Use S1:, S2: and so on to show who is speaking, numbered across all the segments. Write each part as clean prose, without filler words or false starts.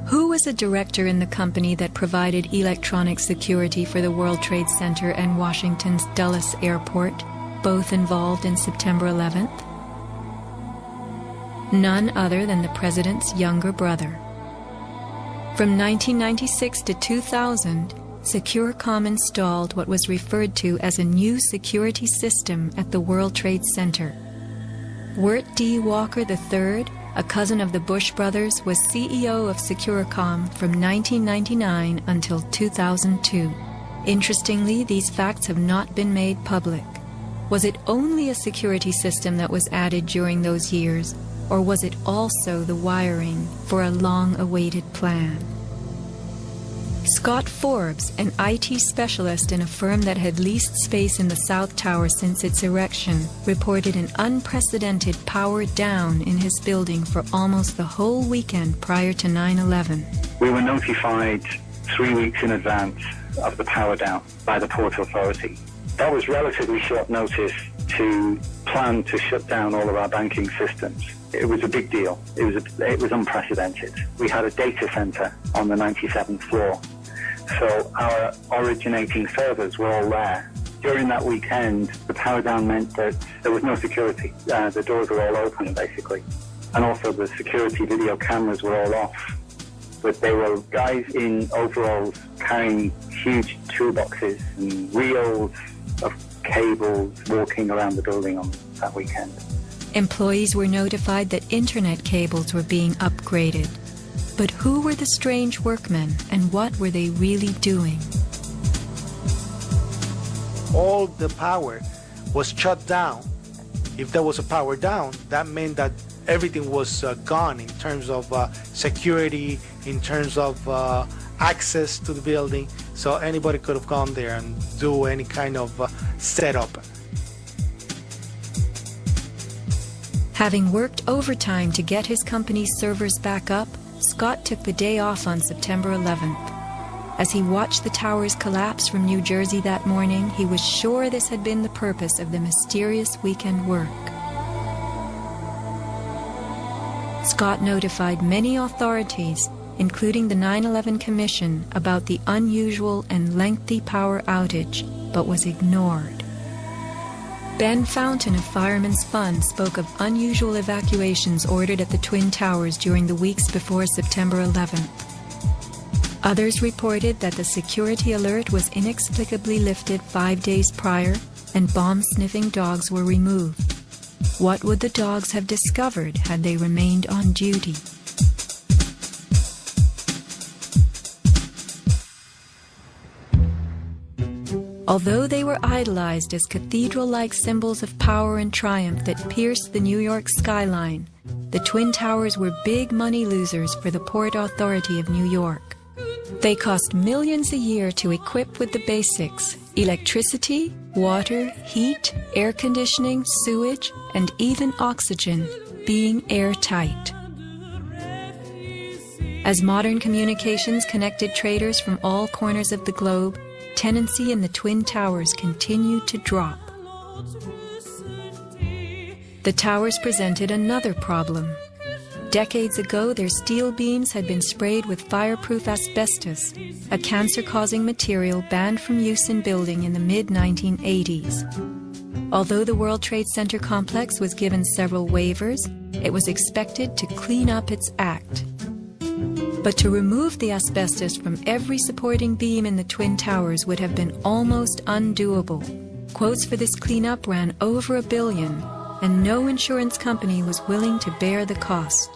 S1: Who was a director in the company that provided electronic security for the World Trade Center and Washington's Dulles Airport, both involved in September 11th? None other than the president's younger brother. From 1996 to 2000, Securacom installed what was referred to as a new security system at the World Trade Center. Wirt D. Walker III, a cousin of the Bush brothers, was CEO of Securacom from 1999 until 2002. Interestingly, these facts have not been made public. Was it only a security system that was added during those years, or was it also the wiring for a long-awaited plan? Scott Forbes, an IT specialist in a firm that had leased space in the South Tower since its erection, reported an unprecedented power down in his building for almost the whole weekend prior to 9/11.
S2: We were notified 3 weeks in advance of the power down by the Port Authority. That was relatively short notice to plan to shut down all of our banking systems. It was a big deal. It was unprecedented. We had a data center on the 97th floor. So our originating servers were all there. During that weekend, the power down meant that there was no security. The doors were all open, basically. And also the security video cameras were all off. But there were guys in overalls carrying huge toolboxes and reels of cables walking around the building on that weekend.
S1: Employees were notified that internet cables were being upgraded. But who were the strange workmen, and what were they really doing?
S3: All the power was shut down. If there was a power down, that meant that everything was gone in terms of security, in terms of access to the building. So anybody could have gone there and do any kind of setup.
S1: Having worked overtime to get his company's servers back up, Scott took the day off on September 11th. As he watched the towers collapse from New Jersey that morning, he was sure this had been the purpose of the mysterious weekend work. Scott notified many authorities, including the 9/11 Commission, about the unusual and lengthy power outage, but was ignored. Ben Fountain of Fireman's Fund spoke of unusual evacuations ordered at the Twin Towers during the weeks before September 11th. Others reported that the security alert was inexplicably lifted 5 days prior and bomb-sniffing dogs were removed. What would the dogs have discovered had they remained on duty? Although they were idolized as cathedral-like symbols of power and triumph that pierced the New York skyline, the Twin Towers were big money losers for the Port Authority of New York. They cost millions a year to equip with the basics: electricity, water, heat, air conditioning, sewage, and even oxygen, being airtight. As modern communications connected traders from all corners of the globe, tenancy in the Twin Towers continued to drop. The towers presented another problem. Decades ago, their steel beams had been sprayed with fireproof asbestos, a cancer-causing material banned from use in building in the mid-1980s. Although the World Trade Center complex was given several waivers, it was expected to clean up its act. But to remove the asbestos from every supporting beam in the Twin Towers would have been almost undoable. Quotes for this cleanup ran over $1 billion, and no insurance company was willing to bear the cost.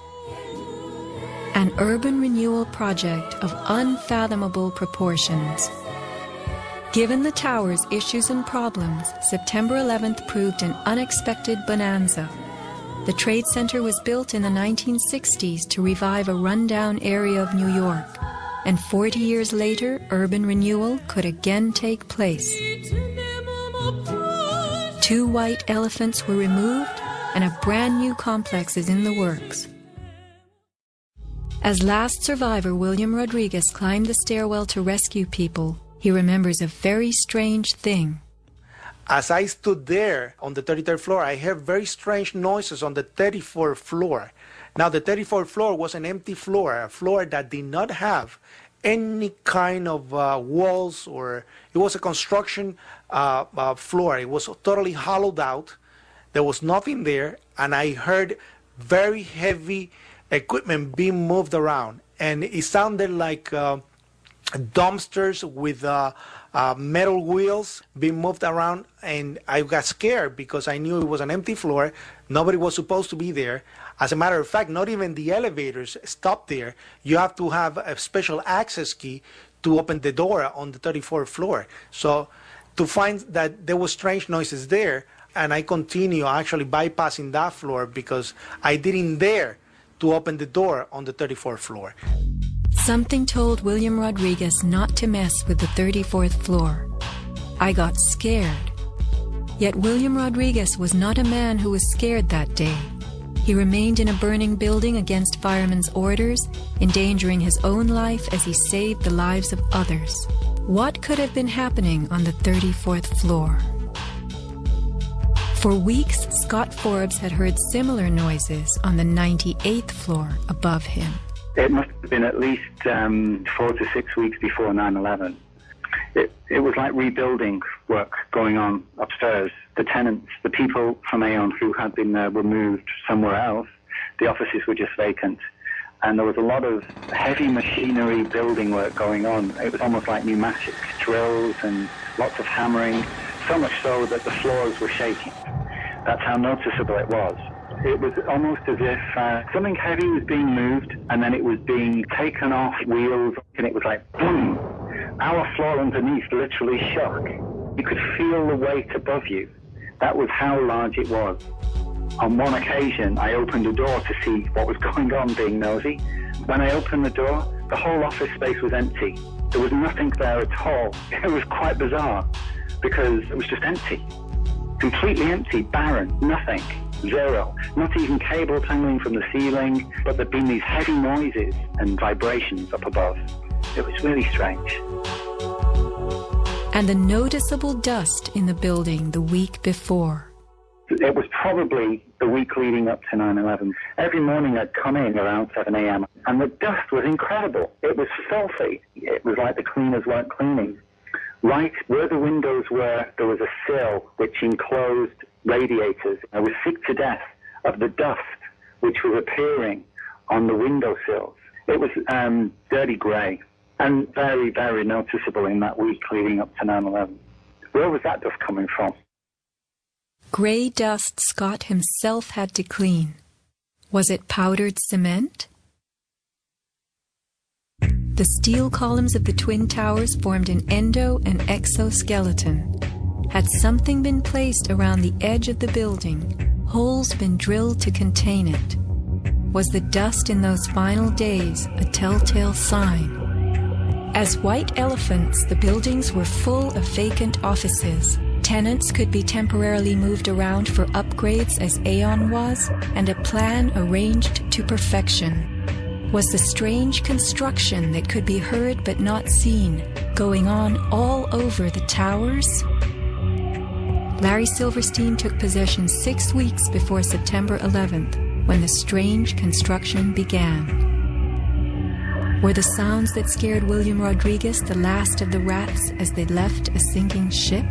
S1: An urban renewal project of unfathomable proportions. Given the tower's issues and problems, September 11th proved an unexpected bonanza. The Trade Center was built in the 1960s to revive a rundown area of New York, and 40 years later, urban renewal could again take place. 2 white elephants were removed, and a brand new complex is in the works. As last survivor William Rodriguez climbed the stairwell to rescue people, he remembers a very strange thing.
S3: As I stood there on the 33rd floor, I heard very strange noises on the 34th floor. Now, the 34th floor was an empty floor, a floor that did not have any kind of walls, or it was a construction floor. It was totally hollowed out. There was nothing there, and I heard very heavy equipment being moved around, and it sounded like dumpsters with metal wheels being moved around, and I got scared because I knew it was an empty floor. Nobody was supposed to be there. As a matter of fact, not even the elevators stopped there. You have to have a special access key to open the door on the 34th floor. So to find that there was strange noises there, and I continue actually bypassing that floor because I didn't dare to open the door on the 34th floor.
S1: Something told William Rodriguez not to mess with the 34th floor. I got scared. Yet William Rodriguez was not a man who was scared that day. He remained in a burning building against firemen's orders, endangering his own life as he saved the lives of others. What could have been happening on the 34th floor? For weeks, Scott Forbes had heard similar noises on the 98th floor above him.
S2: It must have been at least 4 to 6 weeks before 9/11. It was like rebuilding work going on upstairs. The tenants, the people from Aon who had been were moved somewhere else. The offices were just vacant. And there was a lot of heavy machinery building work going on. It was almost like pneumatic drills and lots of hammering, so much so that the floors were shaking. That's how noticeable it was. It was almost as if something heavy was being moved and then it was being taken off wheels, and it was like, boom. Our floor underneath literally shook. You could feel the weight above you. That was how large it was. On one occasion, I opened a door to see what was going on, being nosy. When I opened the door, the whole office space was empty. There was nothing there at all. It was quite bizarre because it was just empty. Completely empty, barren, nothing, zero. Not even cables hanging from the ceiling, but there'd been these heavy noises and vibrations up above. It was really strange.
S1: And the noticeable dust in the building the week before.
S2: It was probably the week leading up to 9/11. Every morning I'd come in around 7 a.m. and the dust was incredible. It was filthy. It was like the cleaners weren't cleaning. Right where the windows were, there was a sill which enclosed radiators. I was sick to death of the dust which was appearing on the windowsills. It was dirty grey and very, very noticeable in that week leading up to 9/11. Where was that dust coming from?
S1: Grey dust Scott himself had to clean. Was it powdered cement? The steel columns of the Twin Towers formed an endo and exoskeleton. Had something been placed around the edge of the building, holes been drilled to contain it? Was the dust in those final days a telltale sign? As white elephants, the buildings were full of vacant offices. Tenants could be temporarily moved around for upgrades as Aon was, and a plan arranged to perfection. Was the strange construction that could be heard but not seen going on all over the towers? Larry Silverstein took possession 6 weeks before September 11th, when the strange construction began. Were the sounds that scared William Rodriguez the last of the rats as they left a sinking ship?